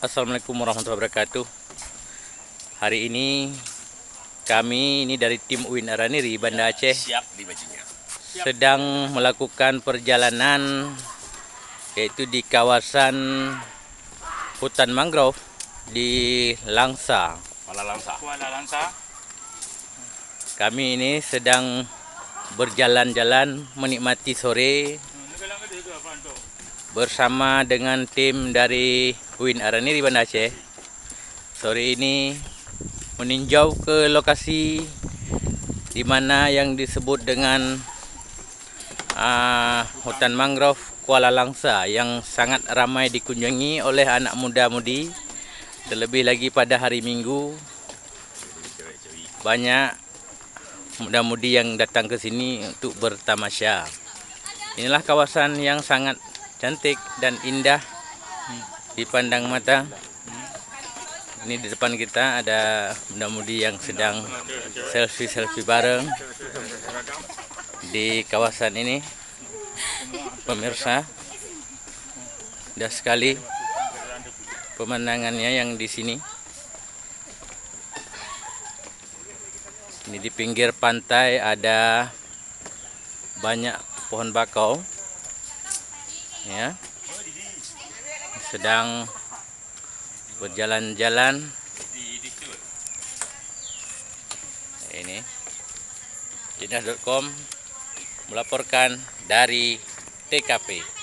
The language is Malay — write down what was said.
Assalamualaikum warahmatullahi wabarakatuh. Hari ini kami dari tim UIN Araniri Banda Aceh sedang melakukan perjalanan yaitu di kawasan hutan mangrove di Langsa. Kuala Langsa. Kami ini sedang berjalan-jalan menikmati sore bersama dengan tim dari UIN Araniri Banda Aceh. Sore ini meninjau ke lokasi di mana yang disebut dengan hutan mangrove Kuala Langsa yang sangat ramai dikunjungi oleh anak muda-mudi. Terlebih lagi pada hari Minggu, banyak muda-mudi yang datang ke sini untuk bertamasya. Inilah kawasan yang sangat cantik dan indah dipandang mata. Ini di depan kita ada muda-mudi yang sedang selfie bareng di kawasan ini. Pemirsa, indah sekali pemandangannya yang di sini. Ini di pinggir pantai ada banyak pohon bakau. Ya. Sedang berjalan-jalan. Ini Dinas.com melaporkan dari TKP.